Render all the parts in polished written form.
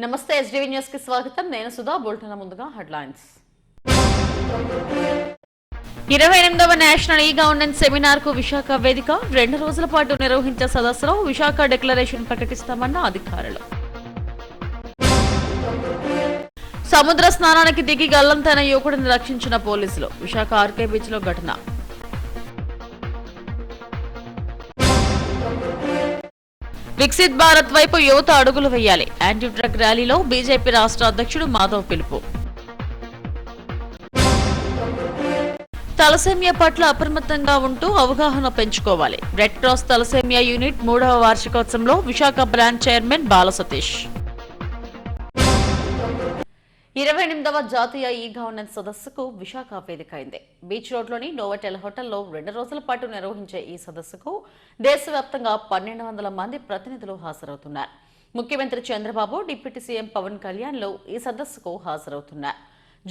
నమస్తే SDV news కి స్వాగతం. నేను సుధా. బులెటిన్ ముందుగా headlines. 28వ national e governance seminar కు విశాఖ వేదిక. 2 రోజుల పాటు నిర్వహించే సదస్సులో విశాఖ డిక్లరేషన్ ప్రకటిస్తామన్న అధికారులు. సముద్ర స్నానానికి దిగి గల్లంతైన యువకుడిని రక్షించిన పోలీసులు. విశాఖ ఆర్కే బీచ్ లో ఘటన. వికసిత్ భారత్ వైపు యువత అడుగులు వేయాలి. యాంటీ డ్రగ్ ర్యాలీలో బీజేపీ రాష్ట్ర అధ్యక్షుడు మాధవ్ పిలుపు. తలసేమియా పట్ల అప్రమత్తంగా ఉంటూ అవగాహన పెంచుకోవాలి. రెడ్ క్రాస్ తలసేమియా యూనిట్ 3వ వార్షికోత్సవంలో విశాఖ బ్రాంచ్ చైర్మన్ బాల సతీష్. 28వ జాతీయ ఈ గవర్నెన్స్ సదస్సుకు విశాఖ వేదిక అయింది. బీచ్ రోడ్లోని నోవోటెల్ హోటల్లో 2 రోజుల పాటు నిర్వహించే ఈ సదస్సుకు దేశవ్యాప్తంగా 1200 మంది ప్రతినిధులు హాజరవుతున్నారు. ముఖ్యమంత్రి చంద్రబాబు, డిప్యూటీ సీఎం పవన్ కళ్యాణ్లు ఈ సదస్సుకు హాజరవుతున్నారు.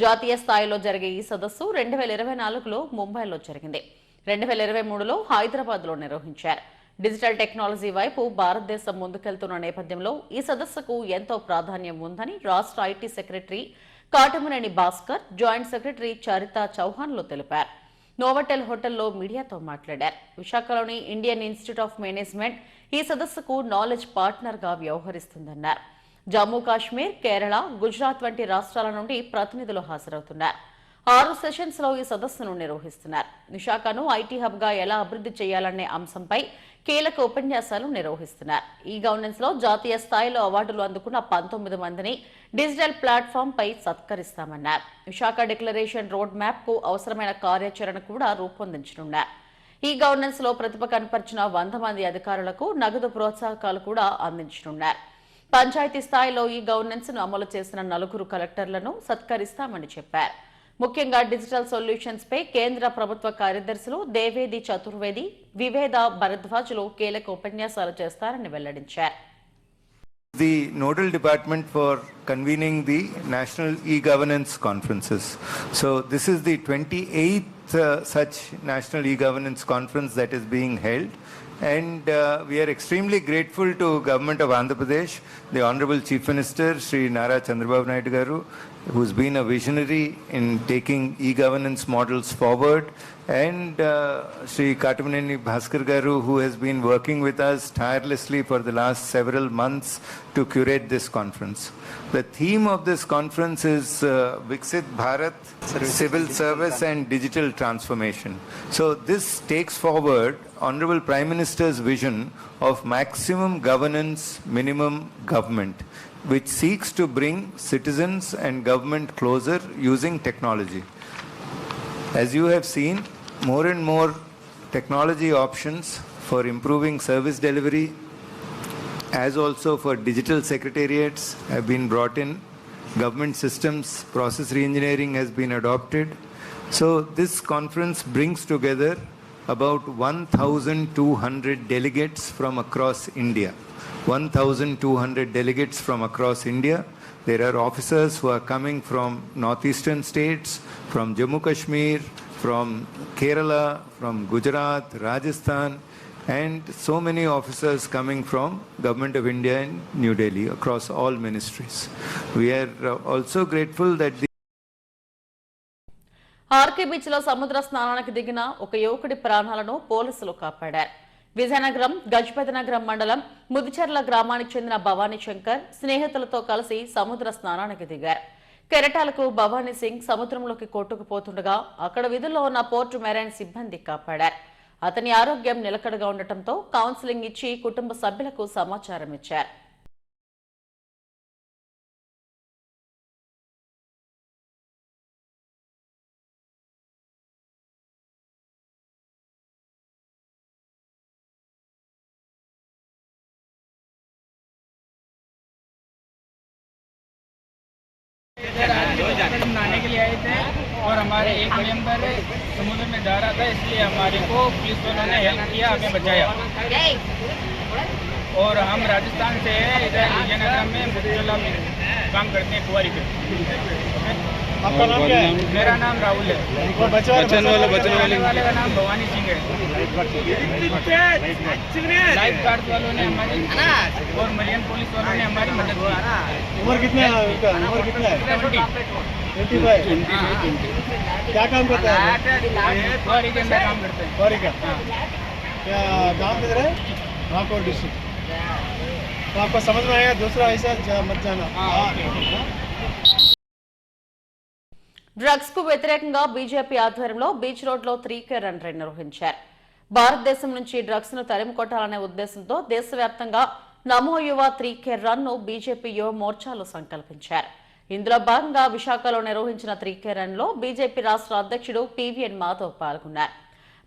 జాతీయ స్థాయిలో జరిగే ఈ సదస్సు 2024లో ముంబైలో జరిగింది. 2023లో హైదరాబాద్లో నిర్వహించారు. డిజిటల్ టెక్నాలజీ వైపు భారతదేశం ముందుకెళ్తున్న నేపథ్యంలో ఈ సదస్సుకు ఎంతో ప్రాధాన్యం ఉందని రాష్ట్ర IT secretary Katamaneni Bhaskar, joint secretary Charitha చౌహాన్లు తెలిపారు. నోవోటెల్ హోటల్లో మీడియాతో మాట్లాడారు. విశాఖలోని ఇండియన్ ఇన్స్టిట్యూట్ ఆఫ్ మేనేజ్మెంట్ ఈ సదస్సుకు నాలెడ్జ్ పార్ట్నర్ గా వ్యవహరిస్తుందన్నారు. జమ్మూ కాశ్మీర్, కేరళ, గుజరాత్ వంటి రాష్ట్రాల నుండి ప్రతినిధులు హాజరవుతున్నారు. 6 సెషన్స్ లో ఈ సదస్సును నిర్వహిస్తున్నారు. విశాఖను ఐటీ హబ్ గా ఎలా అభివృద్ధి చేయాలనే అంశంపై కీలక ఉపన్యాసాలు నిర్వహిస్తున్నారు. ఈ గవర్నెన్స్ లో జాతీయ స్థాయిలో అవార్డులు అందుకున్న 19 మందిని డిజిటల్ ప్లాట్ఫామ్ పై సత్కరిస్తామన్నారు. విశాఖ డిక్లరేషన్ రోడ్ మ్యాప్ కు అవసరమైన కార్యాచరణ కూడా రూపొందించనున్నారు. ఈ గవర్నెన్స్ లో ప్రతిభ కనపరిచిన 100 మంది అధికారులకు నగదు ప్రోత్సాహకాలు కూడా అందించనున్నారు. పంచాయతీ స్థాయిలో ఈ గవర్నెన్స్ ను అమలు చేసిన 4 కలెక్టర్లను సత్కరిస్తామని చెప్పారు. ముఖ్యంగా డిజిటల్ సొల్యూషన్స్ పై కేంద్ర ప్రభుత్వ కార్యదర్శులు దేవేది చతుర్వేది, వివేద భరద్వాజులు కీలక ఉపన్యాసాలు చేస్తారని వెల్లడించారు. The nodal department for convening the National E-Governance Conferences. So this is the 28th such National E-Governance Conference that is being held. And we are extremely grateful to Government of Andhra Pradesh, the Honorable Chief Minister, Shri Nara Chandrababu Naidu Garu, who's been a visionary in taking e-governance models forward, and Shri Katamneni Bhaskar Garu, who has been working with us tirelessly for the last several months to curate this conference. The theme of this conference is Viksit Bharat, Civil Service and Digital Transformation. So this takes forward Honorable Prime Minister's vision of maximum governance, minimum government, which seeks to bring citizens and government closer using technology. As you have seen, more and more technology options for improving service delivery, as also for digital secretariats, have been brought in. Government systems, process reengineering has been adopted. So this conference brings together about 1,200 delegates from across India. 1,200 delegates from across India. There are officers who are coming from northeastern states, from Jammu Kashmir, from Kerala, from Gujarat, Rajasthan, and so many officers coming from Government of India in New Delhi across all ministries. We are also grateful that the RK beach లో సముద్ర స్నానానికి దిగిన ఒక యువకుడి ప్రాణాలను పోలీసులు కాపాడారు. విజయనగరం, గజపతినగరం మండలం ముదిచెర్ల గ్రామానికి చెందిన భవానీ శంకర్ స్నేహితులతో కలిసి సముద్ర స్నానానికి దిగారు. కెరటాలకు భవానీ సింగ్ సముద్రంలోకి కొట్టుకుపోతుండగా అక్కడ విధుల్లో ఉన్న పోర్టు మెరైన్ సిబ్బంది కాపాడారు. అతని ఆరోగ్యం నిలకడగా ఉండటంతో కౌన్సిలింగ్ ఇచ్చి కుటుంబ సభ్యులకు సమాచారం ఇచ్చారు. नहाने के लिए आए थे और हमारे एक मेंबर समुद्र में जा रहा था, इसलिए हमारे को पुलिस वालों ने हेल्प किया, हमें बचाया। और हम राजस्थान से हैं, इधर विजयनगर में मुद्दला में काम करते हैं, कुंवारी पे। आपका नाम क्या है? मेरा नाम राहुल है। बचन वाले का नाम भवानी सिंह है। लाइफ गार्ड वालों ने हमारी और मरियन पुलिस वालों ने हमारी मदद की। उम्र कितना है उनका? उम्र कितना है? 25। क्या काम करता है? क्वारी के अंदर काम करते हैं। क्वारी का? क्या गाँव किधर है? रामपुर डिस्ट्रिक्ट। तो आपको समझ में आएगा, दूसरा ऐसा मत जाना। డ్రగ్స్ కు వ్యతిరేకంగా బీజేపీ ఆధ్వర్యంలో బీచ్ రోడ్ లో 3K రన్ నిర్వహించారు. భారతదేశం నుంచి డ్రగ్స్ ను తరిమి కొట్టాలనే ఉద్దేశంతో దేశవ్యాప్తంగా నమో యువ 3K రన్ ను బీజేపీ యువ మోర్చాలు సంకల్పించారు. ఇందులో భాగంగా విశాఖలో నిర్వహించిన 3K రన్ లో బీజేపీ రాష్ట్ర అధ్యక్షుడు పివిఎన్ మాధవ్ పాల్గొన్నారు.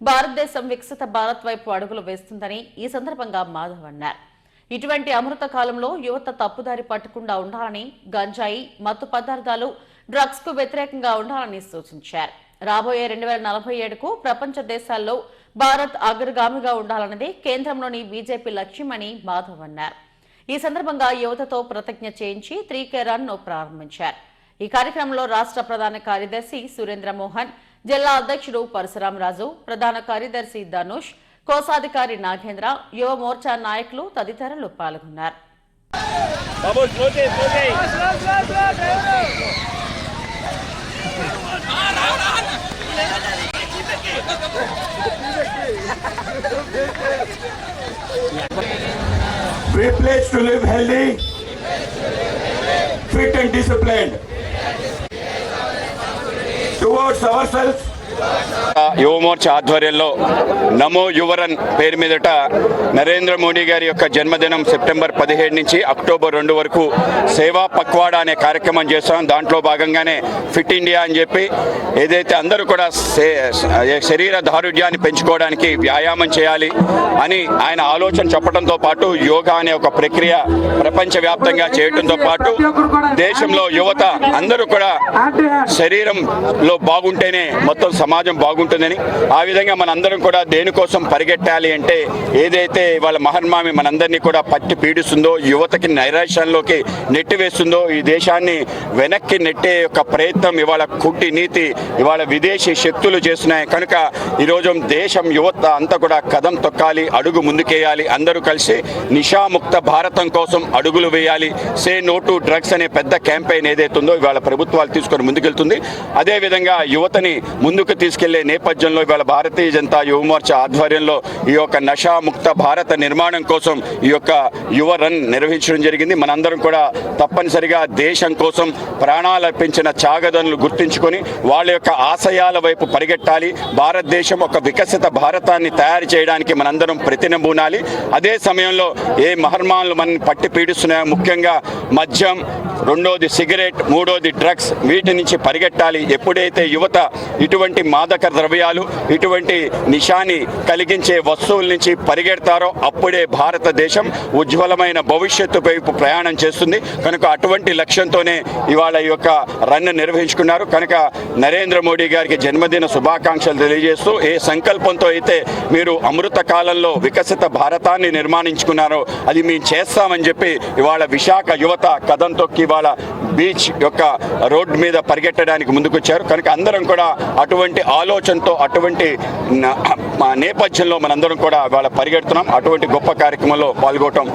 భారతదేశం వికసిత భారత్ వైపు అడుగులు వేస్తుందని ఈ సందర్భంగా మాధవ్ అన్నారు. ఇటువంటి అమృత కాలంలో యువత తప్పుదారి పట్టకుండా ఉండాలని, గంజాయి, మత్తు పదార్థాలు, డ్రగ్స్ కు వ్యతిరేకంగా ఉండాలని సూచించారు. రాబోయే 2047కు ప్రపంచ దేశాల్లో భారత్ అగ్రగామిగా ఉండాలన్నదే కేంద్రంలోని బీజేపీ లక్ష్యమని మాధవ్ అన్నారు. ఈ సందర్భంగా యువతతో ప్రతిజ్ఞ చేయించి 3K రన్ ను ప్రారంభించారు. ఈ కార్యక్రమంలో రాష్ట్ర ప్రధాన కార్యదర్శి సురేంద్ర మోహన్, జిల్లా అధ్యక్షుడు పరశురామరాజు, ప్రధాన కార్యదర్శి ధనుష్, కోశాధికారి నాగేంద్ర, యువ మోర్చా నాయకులు తదితరులు పాల్గొన్నారు. We pledge to live healthy, fit and disciplined towards ourselves. Yuva Morcha ఆధ్వర్యంలో నమో యువరన్ పేరు మీదట నరేంద్ర మోడీ గారి యొక్క జన్మదినం సెప్టెంబర్ 17 నుంచి అక్టోబర్ 2 వరకు సేవా పక్వాడా అనే కార్యక్రమం చేస్తాం. దాంట్లో భాగంగానే ఫిట్ ఇండియా అని చెప్పి ఏదైతే అందరూ కూడా శరీర దారుఢ్యాన్ని పెంచుకోవడానికి వ్యాయామం చేయాలి అని ఆయన ఆలోచన చెప్పడంతో పాటు యోగా అనే ఒక ప్రక్రియ ప్రపంచవ్యాప్తంగా చేయడంతో పాటు దేశంలో యువత అందరూ కూడా శరీరంలో బాగుంటేనే మొత్తం సమాజం బాగుంటుందని, ఆ విధంగా మనందరం కూడా దేనికోసం పరిగెట్టాలి అంటే ఏదైతే వాళ్ళ మహర్మామి మనందరినీ కూడా పట్టి పీడిస్తుందో, యువతకి నైరాశ్యంలోకి నెట్టివేస్తుందో, ఈ దేశాన్ని వెనక్కి నెట్టే యొక్క ప్రయత్నం ఇవాళ కుంటి నీతి ఇవాళ విదేశీ శక్తులు చేస్తున్నాయి. కనుక ఈరోజు దేశం యువత అంతా కూడా కదం తొక్కాలి, అడుగు ముందుకేయాలి. అందరూ కలిసి నిషాముక్త భారతం కోసం అడుగులు వేయాలి. సే నో టు డ్రగ్స్ అనే పెద్ద క్యాంపెయిన్ ఏదైతుందో ఇవాళ ప్రభుత్వాలు తీసుకొని ముందుకెళ్తుంది. అదేవిధంగా యువతని ముందుకు తీసుకెళ్లే నేపథ్యంలో ఇవాళ భారతీయ జనతా యువమోర్చా ఆధ్వర్యంలో ఈ యొక్క నషాముక్త భారత నిర్మాణం కోసం ఈ యొక్క యువ రన్ నిర్వహించడం జరిగింది. మనందరం కూడా తప్పనిసరిగా దేశం కోసం ప్రాణాలు అర్పించిన త్యాగదనులు గుర్తించుకొని వాళ్ళ యొక్క ఆశయాల వైపు పరిగెట్టాలి. భారతదేశం ఒక వికసిత భారతాన్ని తయారు చేయడానికి మనందరం ప్రతినబూనాలి. అదే సమయంలో ఏ మహర్మానులు మనల్ని పట్టి పీడిస్తున్నాయో, ముఖ్యంగా మద్యం, రెండోది సిగరెట్, మూడోది డ్రగ్స్, వీటి నుంచి పరిగెట్టాలి. ఎప్పుడైతే యువత ఇటువంటి మాదక ద్రవ్యాలు, ఇటువంటి నిశాని కలిగించే వస్తువుల నుంచి పరిగెడతారో అప్పుడే భారతదేశం ఉజ్వలమైన భవిష్యత్తు వైపు ప్రయాణం చేస్తుంది. కనుక అటువంటి లక్ష్యంతోనే ఇవాళ ఈ యొక్క రన్ నిర్వహించుకున్నారు. కనుక నరేంద్ర మోడీ గారికి జన్మదిన శుభాకాంక్షలు తెలియజేస్తూ, ఏ సంకల్పంతో అయితే మీరు అమృత కాలంలో వికసిత భారతాన్ని నిర్మాణించుకున్నారో అది మేము చేస్తామని చెప్పి ఇవాళ విశాఖ యువత కథం తొక్కి ఇవాళ బీచ్ యొక్క రోడ్డు మీద పరిగెట్టడానికి ముందుకొచ్చారు. కనుక అందరం కూడా అటువంటి ఆలోచనతో, అటువంటి నేపథ్యంలో మనందరం కూడా ఇవాళ పరిగెడుతున్నాం. అటువంటి గొప్ప కార్యక్రమంలో పాల్గొనడం.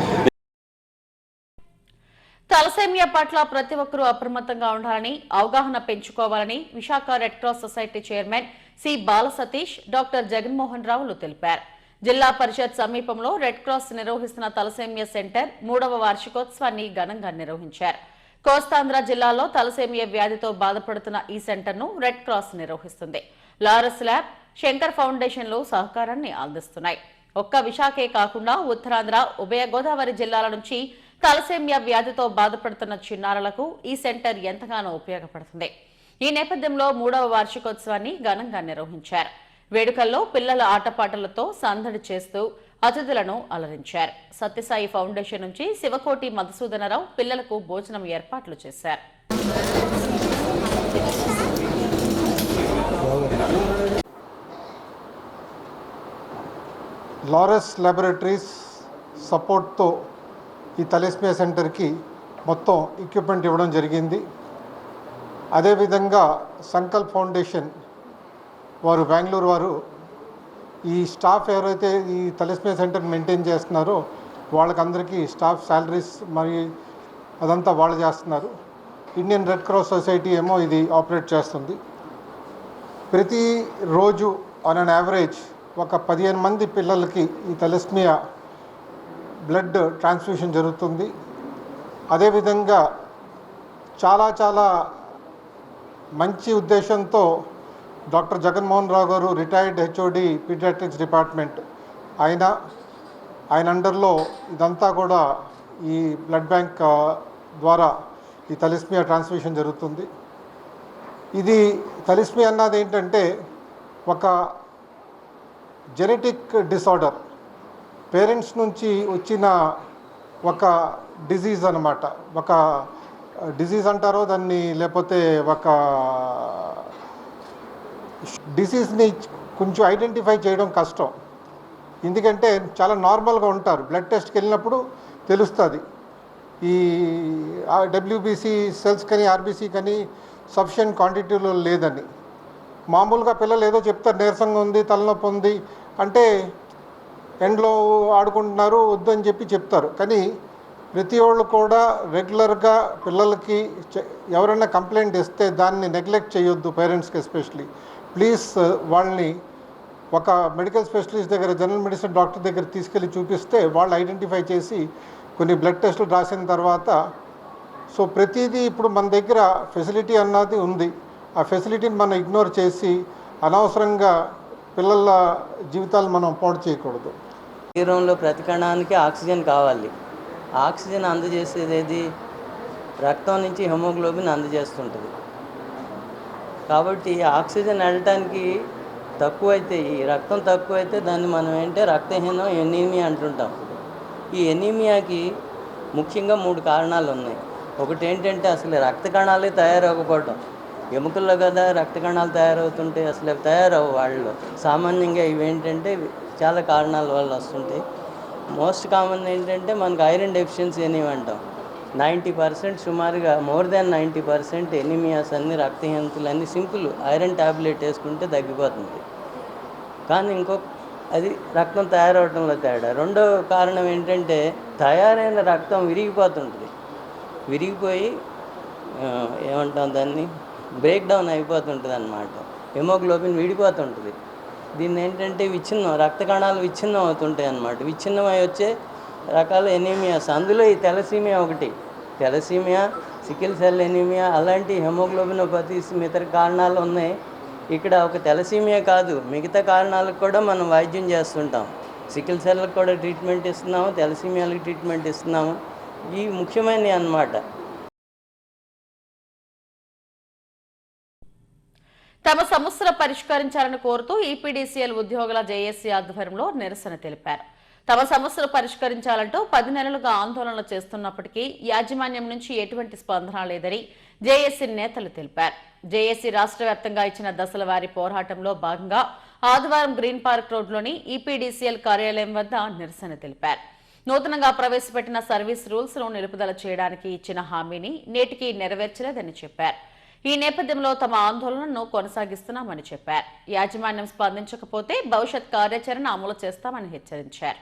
తలసేమియా పట్ల ప్రతి ఒక్కరూ అప్రమత్తంగా ఉండాలని, అవగాహన పెంచుకోవాలని Visakha red cross society chairman C Balasatish, doctor Jaganmohan రావులు తెలిపారు. జిల్లా పరిషత్ సమీపంలో రెడ్ క్రాస్ నిర్వహిస్తున్న తలసేమియా సెంటర్ 3వ వార్షికోత్సవాన్ని ఘనంగా నిర్వహించారు. కోస్తాంధ్ర జిల్లాలో తలసేమియా వ్యాధితో బాధపడుతున్న ఈ సెంటర్ను రెడ్ క్రాస్ నిర్వహిస్తుంది. లారస్ ల్యాబ్, శంకర్ ఫౌండేషన్లు సహకారాన్ని అందిస్తున్నాయి. ఒక్క విశాఖే కాకుండా ఉత్తరాంధ్ర, ఉభయ గోదావరి జిల్లాల నుంచి తలసేమియా వ్యాధితో బాధపడుతున్న చిన్నారులకు ఈ సెంటర్ ఎంతగానో ఉపయోగపడుతుంది. ఈ నేపథ్యంలో 3వ వార్షికోత్సవాన్ని ఘనంగా నిర్వహించారు. వేడుకల్లో పిల్లల ఆటపాటలతో సందడి చేస్తూ అతిథులను అలరించారు. సత్యసాయి ఫౌండేషన్ నుంచి శివకోటి మధుసూదనరావు పిల్లలకు భోజనం ఏర్పాట్లు చేశారు. లారస్ ల్యాబొరేటరీస్ సపోర్ట్తో ఈ తలసేమియా సెంటర్కి మొత్తం ఎక్విప్మెంట్ ఇవ్వడం జరిగింది. అదేవిధంగా సంకల్ప్ ఫౌండేషన్ వారు బెంగళూరు వారు ఈ స్టాఫ్ ఎవరైతే ఈ తలస్మియా సెంటర్ మెయింటైన్ చేస్తున్నారో వాళ్ళకందరికీ స్టాఫ్ శాలరీస్ మరియు అదంతా వాళ్ళు చేస్తున్నారు. ఇండియన్ రెడ్ క్రాస్ సొసైటీ ఏమో ఇది ఆపరేట్ చేస్తుంది. ప్రతిరోజు ఆన్ అన్ యావరేజ్ ఒక 15 మంది పిల్లలకి ఈ తలస్మియా బ్లడ్ ట్రాన్స్ఫ్యూషన్ జరుగుతుంది. అదేవిధంగా చాలా మంచి ఉద్దేశంతో డాక్టర్ జగన్మోహన్ రావు గారు రిటైర్డ్ హెచ్ఓడి పీడియాట్రిక్స్ డిపార్ట్మెంట్ ఆయన అండర్లో ఇదంతా కూడా ఈ బ్లడ్ బ్యాంక్ ద్వారా ఈ తలస్మియా ట్రాన్స్ఫ్యూషన్ జరుగుతుంది. ఇది తలస్మియా అన్నది ఏంటంటే ఒక జెనెటిక్ డిసార్డర్, పేరెంట్స్ నుంచి వచ్చిన ఒక డిజీజ్ అన్నమాట. ఒక డిజీజ్ అంటారో దాన్ని, లేకపోతే ఒక డిసీజ్ని కొంచెం ఐడెంటిఫై చేయడం కష్టం. ఎందుకంటే చాలా నార్మల్గా ఉంటారు. బ్లడ్ టెస్ట్కి వెళ్ళినప్పుడు తెలుస్తుంది ఈ డబ్ల్యూబీసీ సెల్స్ కానీ ఆర్బీసీ కానీ సఫిషియెంట్ క్వాంటిటీలో లేదని. మామూలుగా పిల్లలు ఏదో చెప్తారు, నీరసంగా ఉంది, తలనొప్పి ఉంది అంటే ఎండ్లో ఆడుకుంటున్నారు వద్దు అని చెప్పి చెప్తారు. కానీ ప్రతి వాళ్ళు కూడా రెగ్యులర్గా పిల్లలకి ఎవరైనా కంప్లైంట్ ఇస్తే దాన్ని నెగ్లెక్ట్ చేయొద్దు. పేరెంట్స్కి ఎస్పెషలీ ప్లీజ్ వాళ్ళని ఒక మెడికల్ స్పెషలిస్ట్ దగ్గర, జనరల్ మెడిసిన్ డాక్టర్ దగ్గర తీసుకెళ్ళి చూపిస్తే వాళ్ళు ఐడెంటిఫై చేసి కొన్ని బ్లడ్ టెస్టులు రాసిన తర్వాత సో ప్రతిదీ ఇప్పుడు మన దగ్గర ఫెసిలిటీ అన్నది ఉంది. ఆ ఫెసిలిటీని మనం ఇగ్నోర్ చేసి అనవసరంగా పిల్లల జీవితాలు మనం పాడు చేయకూడదు. శరీరంలో ప్రతి కణానికి ఆక్సిజన్ కావాలి. ఆక్సిజన్ అందజేసేది ఏది? రక్తం నుంచి హెమోగ్లోబిన్ అందజేస్తుంటుంది. కాబట్టి ఆక్సిజన్ వెళ్ళటానికి తక్కువైతే, ఈ రక్తం తక్కువైతే దాన్ని మనం రక్తహీనం, ఎనీమియా అంటుంటాం. ఈ ఎనీమియాకి ముఖ్యంగా 3 కారణాలు ఉన్నాయి. ఒకటి ఏంటంటే అసలు రక్త కణాలే తయారవ్వకపోవడం. ఎముకల్లో కదా రక్త కణాలు తయారవుతుంటే అసలు తయారవు వాళ్ళు. సామాన్యంగా ఇవేంటంటే చాలా కారణాల వల్ల వస్తుంటాయి. మోస్ట్ కామన్ ఏంటంటే మనకు ఐరన్ డెఫిషియన్సీ అనేవి అంటాం. 90% సుమారుగా మోర్ దాన్ 90% ఎనీమియాస్ అన్ని రక్తహీనతలు అన్నీ సింపుల్ ఐరన్ ట్యాబ్లెట్ వేసుకుంటే తగ్గిపోతుంది. కానీ అది రక్తం తయారవడంలో తేడా. రెండో కారణం ఏంటంటే తయారైన రక్తం విరిగిపోతుంటుంది. విరిగిపోయి ఏమంటాం దాన్ని బ్రేక్ డౌన్ అయిపోతుంటుంది అన్నమాట. హెమోగ్లోబిన్ విడిపోతుంటుంది. దీన్ని ఏంటంటే విచ్ఛిన్నం, రక్త కణాలు విచ్ఛిన్నం అవుతుంటాయి అన్నమాట. విచ్ఛిన్నమై వచ్చే రకాల ఎనీమియాస్, అందులో ఈ తెలసీమియా ఒకటి. తెలసీమియా, సికిల్ సెల్ ఎనీమియా, అలాంటి హెమోగ్లోబినోపతీస్ ఇతర కారణాలు ఉన్నాయి. ఇక్కడ ఒక తెలసీమియా కాదు, మిగతా కారణాలకు కూడా మనం వైద్యం చేస్తుంటాం. సికిల్ సెల్కి కూడా ట్రీట్మెంట్ ఇస్తున్నాము, తెలసీమియాలకు ట్రీట్మెంట్ ఇస్తున్నాము. ఈ ముఖ్యమైనవి అన్నమాట. తమ సమస్యలు పరిష్కరించాలని కోరుతూ ఈపీడీసీఎల్ ఉద్యోగుల జేఏసీ ఆధ్వర్యంలో నిరసన తెలిపారు. తమ సమస్యలు పరిష్కరించాలంటూ 10 నెలలుగా ఆందోళనలు చేస్తున్నప్పటికీ యాజమాన్యం నుంచి ఎటువంటి స్పందన లేదని జేఏసీ నేతలు తెలిపారు. జేఏసీ రాష్ట్ర వ్యాప్తంగా ఇచ్చిన దశల వారీ పోరాటంలో భాగంగా ఆదివారం గ్రీన్ పార్క్ రోడ్లోని ఈపీడీసీఎల్ కార్యాలయం వద్ద నిరసన తెలిపారు. నూతనంగా ప్రవేశపెట్టిన సర్వీస్ రూల్స్ ను నిలుపుదల చేయడానికి ఇచ్చిన హామీని నేటికి నెరవేర్చలేదని చెప్పారు. ఈ నేపథ్యంలో తమ ఆందోళనను కొనసాగిస్తున్నామని చెప్పారు. యాజమాన్యం స్పందించకపోతే భవిష్యత్ కార్యాచరణ అమలు చేస్తామని హెచ్చరించారు.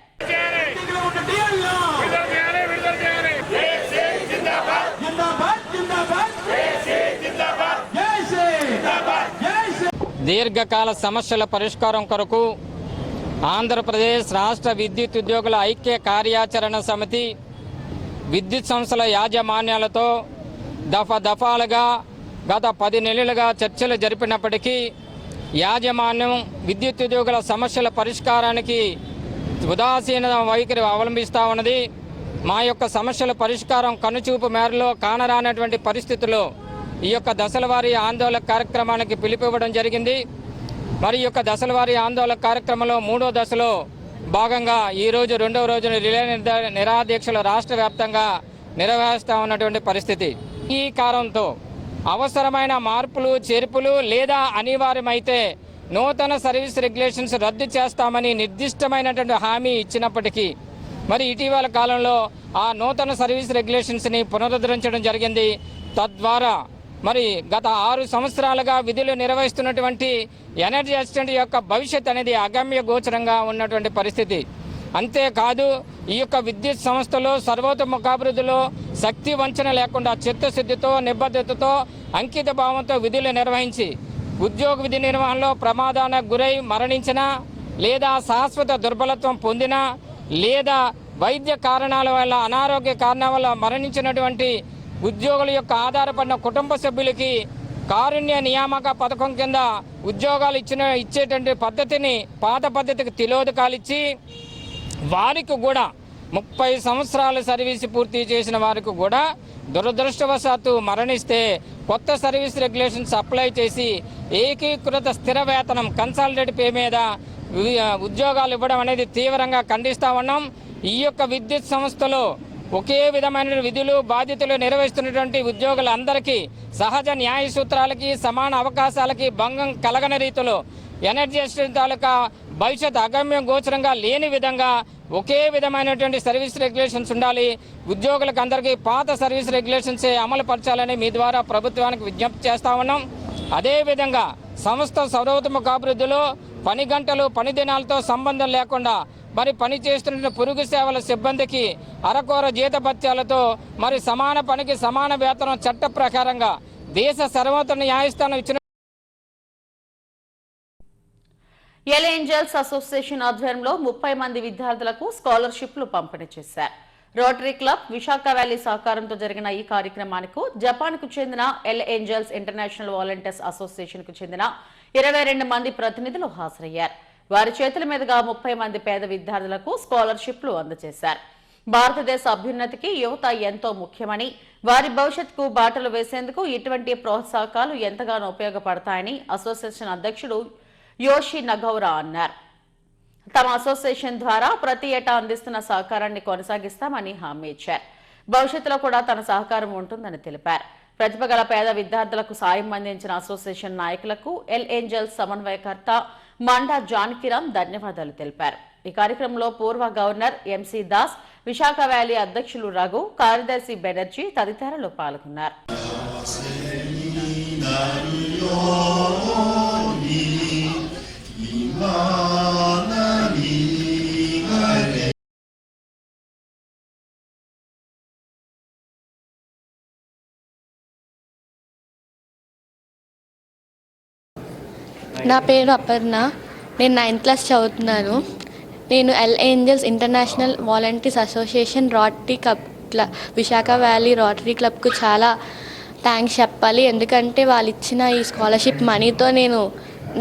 దీర్ఘకాల సమస్యల పరిష్కారం కొరకు ఆంధ్రప్రదేశ్ రాష్ట్ర విద్యుత్ ఉద్యోగుల ఐక్య కార్యాచరణ సమితి విద్యుత్ సంస్థల యాజమాన్యాలతో దఫాలుగా గత 10 నెలలుగా చర్చలు జరిపినప్పటికీ యాజమాన్యం విద్యుత్ ఉద్యోగుల సమస్యల పరిష్కారానికి ఉదాసీన వైఖరి అవలంబిస్తూ ఉన్నది. మా యొక్క సమస్యల పరిష్కారం కనుచూపు మేరలో కానరానటువంటి పరిస్థితుల్లో ఈ యొక్క దశలవారీ ఆందోళన కార్యక్రమానికి పిలుపివ్వడం జరిగింది. మరి ఈ యొక్క దశలవారీ ఆందోళన కార్యక్రమంలో 3వ దశలో భాగంగా ఈరోజు 2వ రోజున రిలే నిరాదీక్షలు రాష్ట్ర వ్యాప్తంగా నిర్వహిస్తూ ఉన్నటువంటి పరిస్థితి. ఈ కారణంతో అవసరమైన మార్పులు చేర్పులు లేదా అనివార్యమైతే నూతన సర్వీస్ రెగ్యులేషన్స్ రద్దు చేస్తామని నిర్దిష్టమైనటువంటి హామీ ఇచ్చినప్పటికీ మరి ఇటీవల కాలంలో ఆ నూతన సర్వీస్ రెగ్యులేషన్స్ని పునరుద్ధరించడం జరిగింది. తద్వారా మరి గత 6 సంవత్సరాలుగా విధులు నిర్వహిస్తున్నటువంటి ఎనర్జీ అసిస్టెంట్ యొక్క భవిష్యత్ అనేది అగమ్య గోచరంగా ఉన్నటువంటి పరిస్థితి. అంతేకాదు ఈ యొక్క విద్యుత్ సంస్థలో సర్వతోముఖాభివృద్ధిలో శక్తి వంచన లేకుండా చిత్తశుద్ధితో నిబద్ధతతో అంకిత భావంతో విధులు నిర్వహించి ఉద్యోగ విధి నిర్వహణలో ప్రమాదానికి గురై మరణించినా లేదా శాశ్వత దుర్బలత్వం పొందినా లేదా వైద్య కారణాల వల్ల అనారోగ్య కారణాల వల్ల మరణించినటువంటి ఉద్యోగుల యొక్క ఆధారపడిన కుటుంబ సభ్యులకి కారుణ్య నియామక పథకం కింద ఉద్యోగాలు ఇచ్చేటువంటి పద్ధతిని పాత పద్ధతికి తిలోదకాలిచ్చి వారికి కూడా 30 సంవత్సరాల సర్వీస్ పూర్తి చేసిన వారికి కూడా దురదృష్టవశాత్తు మరణిస్తే కొత్త సర్వీస్ రెగ్యులేషన్స్ అప్లై చేసి ఏకీకృత స్థిర వేతనం కన్సాలిడేట్ పే మీద ఉద్యోగాలు ఇవ్వడం అనేది తీవ్రంగా ఖండిస్తా ఉన్నాం. ఈ యొక్క విద్యుత్ సంస్థలో ఒకే విధమైన విధులు బాధ్యతలు నిర్వహిస్తున్నటువంటి ఉద్యోగులందరికీ సహజ న్యాయ సూత్రాలకి సమాన అవకాశాలకి భంగం కలగని రీతిలో ఎనర్జీ అసిస్టెంట్ తాలూకా భవిష్యత్ అగమ్య గోచరంగా లేని విధంగా ఒకే విధమైనటువంటి సర్వీస్ రెగ్యులేషన్స్ ఉండాలి. ఉద్యోగులకు అందరికీ పాత సర్వీస్ రెగ్యులేషన్సే అమలు పరచాలని మీ ద్వారా ప్రభుత్వానికి విజ్ఞప్తి చేస్తా ఉన్నాం. అదేవిధంగా సంస్థ సర్వతోముఖాభివృద్ధిలో పని గంటలు పని దినాలతో సంబంధం లేకుండా మరి పని చేస్తున్న పొరుగు సేవల సిబ్బందికి అరకొర జీతభత్యాలతో మరి సమాన పనికి సమాన వేతనం చట్ట ప్రకారంగా దేశ సర్వోన్నత న్యాయస్థానం ఇచ్చిన ఎల్ ఏంజల్స్ అసోసియేషన్ ఆధ్వర్యంలో 30 మంది విద్యార్థులకు స్కాలర్షిప్లు పంపిణీ చేశారు. రోటరీ క్లబ్ విశాఖ వ్యాలీ సహకారంతో జరిగిన ఈ కార్యక్రమానికి జపాన్కు చెందిన ఎల్ ఏంజల్స్ ఇంటర్నేషనల్ వాలంటీర్స్ అసోసియేషన్కు చెందిన 22 మంది ప్రతినిధులు హాజరయ్యారు. వారి చేతుల మీదుగా 30 మంది పేద విద్యార్థులకు స్కాలర్షిప్లు అందజేశారు. భారతదేశ అభ్యున్నతికి యువత ఎంతో ముఖ్యమని, వారి భవిష్యత్తుకు బాటలు వేసేందుకు ఇటువంటి ప్రోత్సాహకాలు ఎంతగానో ఉపయోగపడతాయని అసోసియేషన్ అధ్యక్షుడు యోషి నగౌరా అన్నారు. తమ అసోసియేషన్ ద్వారా ప్రతి ఏటా అందిస్తున్న సహకారాన్ని కొనసాగిస్తామని హామీ ఇచ్చారు. భవిష్యత్తులో కూడా తన సహకారం ఉంటుందని తెలిపారు. ప్రతిభ గల పేద విద్యార్థులకు సాయం అందించిన అసోసియేషన్ నాయకులకు ఎల్ ఏంజల్స్ సమన్వయకర్త మండా జానకిరామ్ ధన్యవాదాలు తెలిపారు. ఈ కార్యక్రమంలో పూర్వ governor MC Das, Visakha valley అధ్యక్షులు రఘు, కార్యదర్శి బెనర్జీ తదితరులు పాల్గొన్నారు. నా పేరు అపర్ణ. నేను 9th క్లాస్ చదువుతున్నాను. నేను L angels international volunteers association rotary club Visakha valley rotary క్లబ్కు చాలా థ్యాంక్స్ చెప్పాలి. ఎందుకంటే వాళ్ళు ఇచ్చిన ఈ స్కాలర్షిప్ మనీతో నేను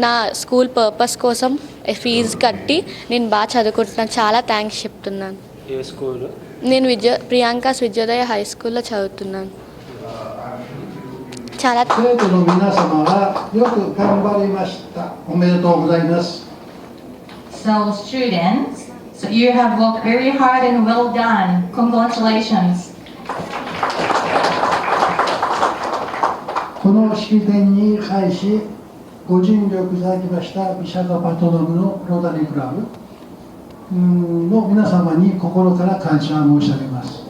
నా స్కూల్ పర్పస్ కోసం ఫీజు కట్టి నేను బాగా చదువుకుంటున్నాను. చాలా థ్యాంక్స్ చెప్తున్నాను. నేను ప్రియాంకాస్ విద్యోదయ హై స్కూల్లో చదువుతున్నాను. చాలా So students, so you have worked very hard and well done. Congratulations. この式典に配しご尽力いただきましたビシャカパトロムのロータリークラブの皆様に心から感謝申し上げます。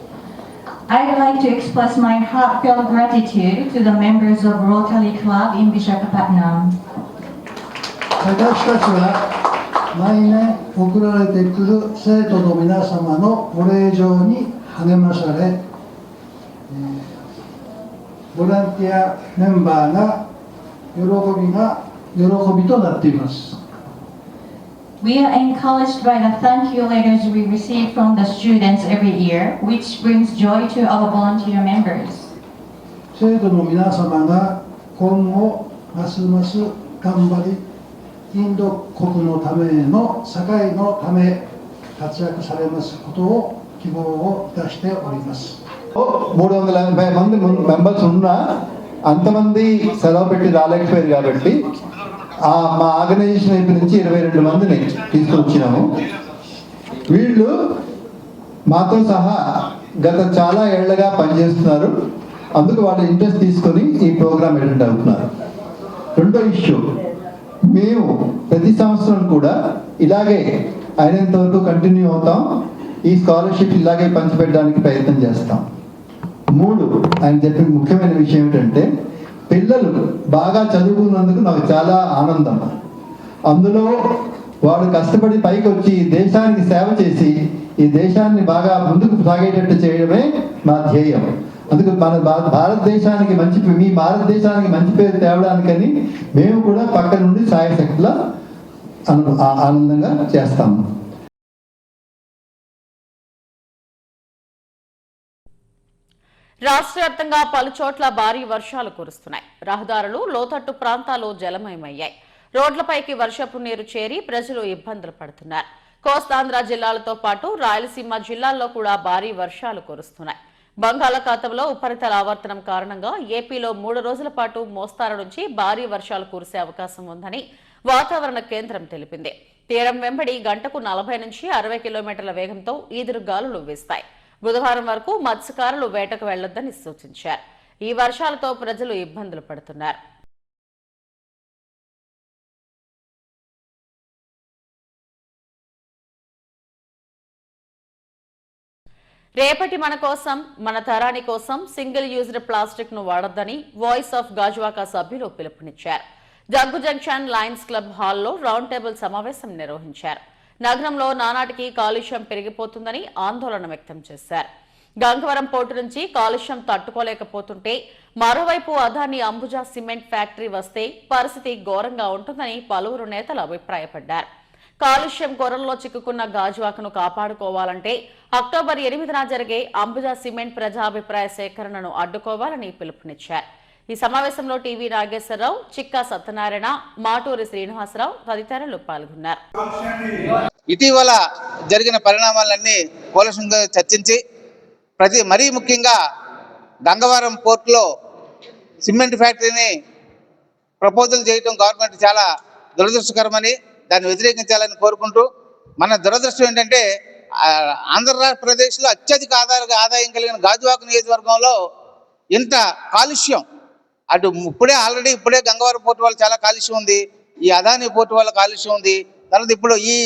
I'd like to express my heartfelt gratitude to the members of Rotary Club in Visakhapatnam. 私たちは毎年送られてくる生徒の皆様のお礼状に励まされ、ボランティアメンバーが喜びとなっています。We are encouraged by the thank you letters we receive from the students every year, which brings joy to our volunteer members. 生徒の皆様が今後ますます頑張り、インド国のための社会のため活躍されますことを希望をいたしております。 380 మంది members ఉన్నా అంతమంది సెలవు పెట్టి రాలేకపోయారు కాబట్టి మా organisation వైపు నుంచి 22 మందిని తీసుకొచ్చినాము. వీళ్ళు మాతో సహా గత చాలా ఏళ్లుగా పనిచేస్తున్నారు. అందుకు వాళ్ళ ఇంట్రెస్ట్ తీసుకొని ఈ ప్రోగ్రామ్ అటెండ్ అవుతున్నారు. రెండో ఇష్యూ, మేము ప్రతి సంవత్సరం కూడా ఇలాగే అయినంత వరకు కంటిన్యూ అవుతాం. ఈ స్కాలర్షిప్ ఇలాగే పంచిపెట్టడానికి ప్రయత్నం చేస్తాం. 3, ఆయన చెప్పిన ముఖ్యమైన విషయం ఏమిటంటే పిల్లలు బాగా చదువుకున్నందుకు నాకు చాలా ఆనందం. అందులో వాడు కష్టపడి పైకి వచ్చి దేశానికి సేవ చేసి ఈ దేశాన్ని బాగా ముందుకు సాగేటట్టు చేయడమే నా ధ్యేయం. అందుకు మన భారతదేశానికి మీ భారతదేశానికి మంచి పేరు తేవడానికని మేము కూడా పక్క నుండి సాయశక్తిలా ఆనందంగా చేస్తాము. రాష్ట్ర వ్యాప్తంగా పలు చోట్ల భారీ వర్షాలు కురుస్తున్నాయి. రహదారులు లోతట్టు ప్రాంతాలు జలమయమయ్యాయి. రోడ్లపైకి వర్షపు నీరు చేరి ప్రజలు ఇబ్బందులు పడుతున్నారు. కోస్తాంధ్ర జిల్లాలతో పాటు రాయలసీమ జిల్లాల్లో కూడా భారీ వర్షాలు కురుస్తున్నాయి. బంగాళాఖాతంలో ఉపరితల ఆవర్తనం కారణంగా ఏపీలో 3 రోజుల పాటు మోస్తారు నుంచి భారీ వర్షాలు కురిసే అవకాశం ఉందని వాతావరణ కేంద్రం తెలిపింది. తీరం వెంబడి గంటకు 40 నుంచి 60 కిలోమీటర్ల వేగంతో ఈదురుగాలులు వీస్తాయి. బుధవారం వరకు మత్స్యకారులు వేటకు వెళ్లొద్దని సూచించారు. ఈ వర్షాలతో ప్రజలు ఇబ్బందులు పడుతున్నారు. రేపటి మన కోసం, మన తరాని కోసం సింగిల్ యూజ్డ్ ప్లాస్టిక్ ను వాడొద్దని వాయిస్ ఆఫ్ గాజువాక సభ్యులు పిలుపునిచ్చారు. జగ్గు జంక్షన్ లయన్స్ క్లబ్ హాల్లో రౌండ్ టేబుల్ సమావేశం నిర్వహించారు. నగరంలో నానాటికి కాలుష్యం పెరిగిపోతుందని ఆందోళన వ్యక్తం చేశారు. గంగవరం పోర్టు నుంచి కాలుష్యం తట్టుకోలేకపోతుంటే మరోవైపు అదాని అంబుజా సిమెంట్ ఫ్యాక్టరీ వస్తే పరిస్థితి ఘోరంగా ఉంటుందని పలువురు నేతలు అభిప్రాయపడ్డారు. కాలుష్యం కొరల్లో చిక్కుకున్న గాజువాకను కాపాడుకోవాలంటే అక్టోబర్ 8న జరిగే అంబుజా సిమెంట్ ప్రజాభిప్రాయ సేకరణను అడ్డుకోవాలని పిలుపునిచ్చారు. ఈ సమావేశంలో టీవీ నాగేశ్వరరావు, చిక్కా సత్యనారాయణ, మాటూరి శ్రీనివాసరావు తదితరులు పాల్గొన్నారు. ఇటీవల జరిగిన పరిణామాలన్నీ కూలంకషంగా చర్చించి మరీ ముఖ్యంగా గంగవరం పోర్టులో సిమెంట్ ఫ్యాక్టరీని ప్రపోజల్ చేయడం గవర్నమెంట్ చాలా దురదృష్టకరమని, దాన్ని వ్యతిరేకించాలని కోరుకుంటూ, మన దురదృష్టం ఏంటంటే ఆంధ్రప్రదేశ్లో అత్యధిక ఆదాయం కలిగిన గాజువాక నియోజకవర్గంలో ఇంత కాలుష్యం, అటు ఇప్పుడే గంగవరం పోర్టు వల్ల చాలా కాలుష్యం ఉంది, ఈ అదాని పోర్టు వల్ల కాలుష్యం ఉంది, తర్వాత ఇప్పుడు ఈ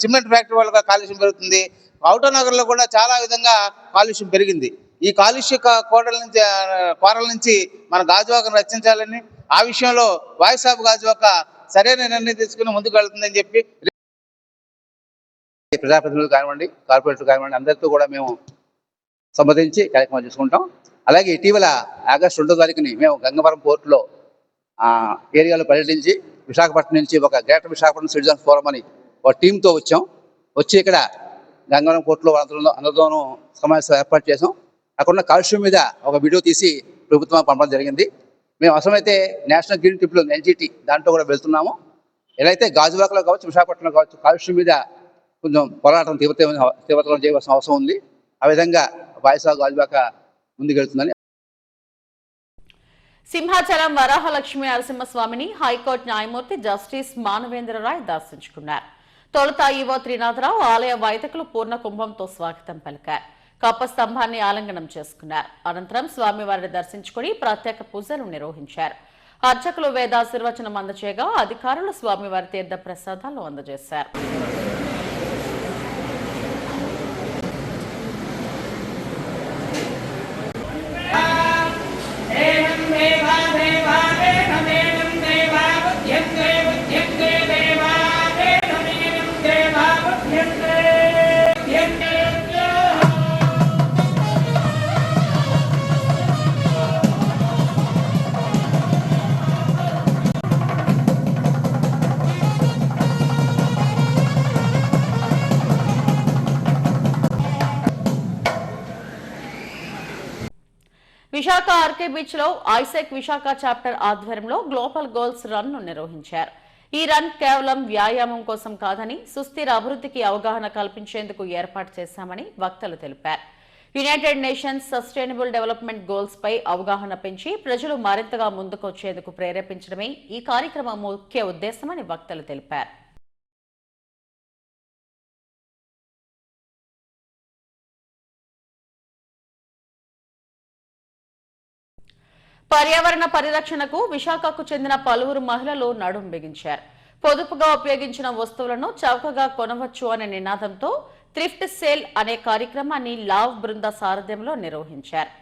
సిమెంట్ ఫ్యాక్టరీ వల్ల కాలుష్యం పెరుగుతుంది. ఔటర్ నగర్లో కూడా చాలా విధంగా కాలుష్యం పెరిగింది. ఈ కాలుష్య కోరల నుంచి మన గాజువాకను రక్షించాలని, ఆ విషయంలో వాయిస్ ఆఫ్ గాజువాక సరైన నిర్ణయం తీసుకుని ముందుకు వెళ్తుందని చెప్పి ప్రజాప్రతినిధులు కానివ్వండి, కార్పొరేటర్లు కానివ్వండి, అందరితో కూడా మేము సంప్రదించి కార్యక్రమాలు చేసుకుంటాం. అలాగే ఇటీవల ఆగస్టు 2వ తారీఖుని మేము గంగవరం పోర్టులో ఏరియాలో పర్యటించి విశాఖపట్నం నుంచి ఒక గ్రేటర్ విశాఖపట్నం సిటిజన్స్ ఫోరం అని ఒక టీంతో వచ్చి ఇక్కడ గంగవరం పోర్టులో అందరితోనూ సమావేశం ఏర్పాటు చేసాం. అక్కడ కాలుష్యం మీద ఒక వీడియో తీసి ప్రభుత్వం పంపడం జరిగింది. మేము అవసరమైతే నేషనల్ గ్రీన్ ట్రిబ్యునల్ ఎన్జిటి దాంట్లో కూడా వెళ్తున్నాము. ఎలా అయితే గాజువాకలో కావచ్చు, విశాఖపట్నంలో కావచ్చు, కాలుష్యం మీద కొంచెం పోరాటం తీవ్రతరం చేయవలసిన అవసరం ఉంది. ఆ విధంగా వాయిస్ ఆఫ్ గాజువాక ముందుకెళ్తుందని. సింహాచలం వరాహలక్ష్మి నరసింహస్వామిని హైకోర్టు న్యాయమూర్తి జస్టిస్ మానవేంద్రరాయ్ దర్శించుకున్నారు. తొలుత ఈవో త్రినాథరావు ఆలయ వైదికులు పూర్ణ కుంభంతో స్వాగతం పలికారు. కప్ప స్తంభాన్ని ఆలింగనం చేసుకున్నారు. అనంతరం స్వామివారిని దర్శించుకుని ప్రత్యేక పూజలు నిర్వహించారు. అర్చకులు వేదాశీర్వచనం అందజేయగా అధికారులు స్వామివారి తీర్థ ప్రసాదాలు అందజేశారు. విశాఖ ఆర్కే బీచ్ లో ఐసెక్ విశాఖ చాప్టర్ ఆధ్వర్యంలో గ్లోబల్ గోల్స్ రన్ ను నిర్వహించారు. ఈ రన్ కేవలం వ్యాయామం కోసం కాదని సుస్థిర అభివృద్ధికి అవగాహన కల్పించేందుకు ఏర్పాటు చేశామని వక్తలు తెలిపారు. United nations sustainable development goals పై అవగాహన పెంచి ప్రజలు మరింతగా ముందుకొచ్చేందుకు ప్రేరేపించడమే ఈ కార్యక్రమం ముఖ్య ఉద్దేశమని వక్తలు తెలిపారు. పర్యావరణ పరిరక్షణకు విశాఖకు చెందిన పలువురు మహిళలు నడుం బిగించారు. పొదుపుగా ఉపయోగించిన వస్తువులను చౌకగా కొనవచ్చు అనే నినాదంతో థ్రిఫ్ట్ సేల్ అనే కార్యక్రమాన్ని లావ్ బృంద సారథ్యంలో నిర్వహించారు.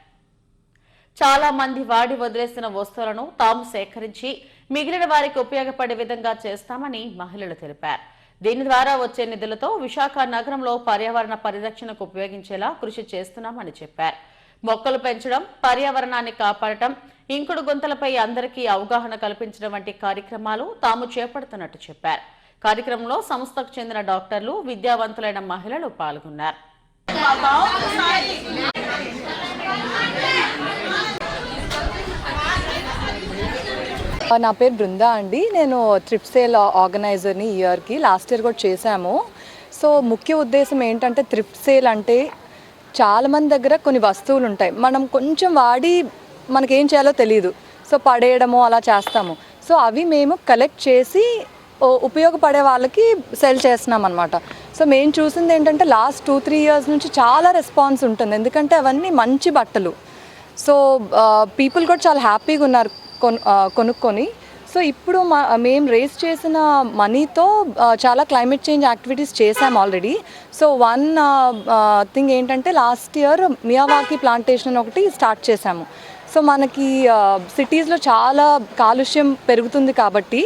చాలా మంది వాడి వదిలేసిన వస్తువులను తాము సేకరించి మిగిలిన వారికి ఉపయోగపడే విధంగా చేస్తామని మహిళలు తెలిపారు. దీని ద్వారా వచ్చే నిధులతో విశాఖ నగరంలో పర్యావరణ పరిరక్షణకు ఉపయోగించేలా కృషి చేస్తున్నామని చెప్పారు. మొక్కలు పెంచడం, పర్యావరణాన్ని కాపాడటం, ఇంకుడు గుంతలపై అందరికీ అవగాహన కల్పించడం వంటి కార్యక్రమాలు తాము చేపడుతున్నట్టు చెప్పారు. కార్యక్రమంలో సంస్థకు చెందిన డాక్టర్లు, విద్యావంతులైన మహిళలు పాల్గొన్నారు. నా పేరు బృందా అండి. నేను థ్రిఫ్ట్ సేల్ ఆర్గనైజర్ని. ఇయర్కి లాస్ట్ ఇయర్ కూడా చేశాము. సో ముఖ్య ఉద్దేశం ఏంటంటే థ్రిఫ్ట్ సేల్ అంటే చాలామంది దగ్గర కొన్ని వస్తువులు ఉంటాయి, మనం కొంచెం వాడి మనకేం చేయాలో తెలియదు, సో పడేయడము అలా చేస్తాము. సో అవి మేము కలెక్ట్ చేసి ఉపయోగపడే వాళ్ళకి సెల్ చేస్తున్నాం అనమాట. సో మేము చూసింది ఏంటంటే లాస్ట్ 2-3 ఇయర్స్ నుంచి చాలా రెస్పాన్స్ ఉంటుంది, ఎందుకంటే అవన్నీ మంచి బట్టలు. సో పీపుల్ కూడా చాలా హ్యాపీగా ఉన్నారు కొనుక్కొని. సో ఇప్పుడు మేము రేస్ చేసిన మనీతో చాలా క్లైమేట్ చేంజ్ యాక్టివిటీస్ చేసాము ఆల్రెడీ. సో వన్ థింగ్ ఏంటంటే లాస్ట్ ఇయర్ మియావాకీ ప్లాంటేషన్ ఒకటి స్టార్ట్ చేసాము. సో మనకి సిటీస్లో చాలా కాలుష్యం పెరుగుతుంది కాబట్టి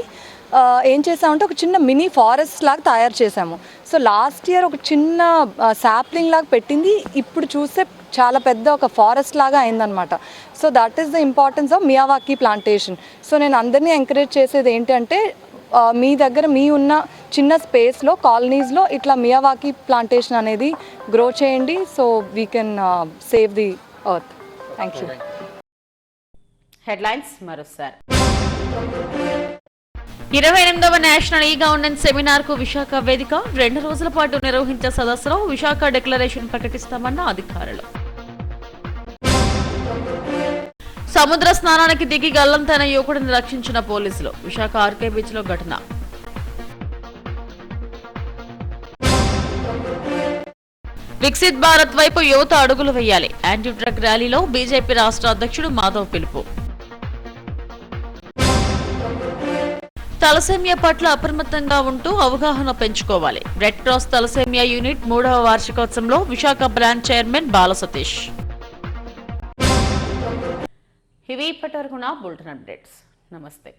ఏం చేసామంటే ఒక చిన్న మినీ ఫారెస్ట్ లాగా తయారు చేసాము. సో లాస్ట్ ఇయర్ ఒక చిన్న సాప్లింగ్ లాగా పెట్టింది, ఇప్పుడు చూస్తే చాలా పెద్ద ఒక ఫారెస్ట్ లాగా అయిందనమాట. So that is the importance of Miyawaki plantation. So నేను అందరినీ ఎంకరేజ్ చేసేది ఏంటంటే మీ దగ్గర మీ ఉన్న చిన్న స్పేస్లో కాలనీస్లో ఇట్లా మియావాకీ ప్లాంటేషన్ అనేది గ్రో చేయండి. So we can save the earth. Thank you. Headlines మరోసారి. 28వ నేషనల్ ఈ గవర్నెన్స్ సెమినార్ కు విశాఖ వేదిక. 2 రోజుల పాటు నిర్వహించే సదస్సులో విశాఖ డిక్లరేషన్ ప్రకటిస్తామన్న అధికారులు. సముద్ర స్నానానికి దిగి గల్లంతైన యువకుడిని రక్షించిన పోలీసులు. విశాఖ ఆర్కే బీచ్ లో ఘటన. వికసిత్ భారత్ వైపు యువత అడుగులు వేయాలి. యాంటీ డ్రగ్ ర్యాలీలో బీజేపీ రాష్ట్ర అధ్యక్షుడు మాధవ్ పిలుపు. తలసేమియా పట్ల అప్రమత్తంగా ఉంటూ అవగాహన పెంచుకోవాలి. రెడ్ క్రాస్ తలసేమియా యూనిట్ 3వ వార్షికోత్సవంలో విశాఖ బ్రాంచ్ చైర్మన్ బాల సతీష్. ఇవి ఇప్పటివరకు నా బులెటిన్ అప్డేట్స్. నమస్తే.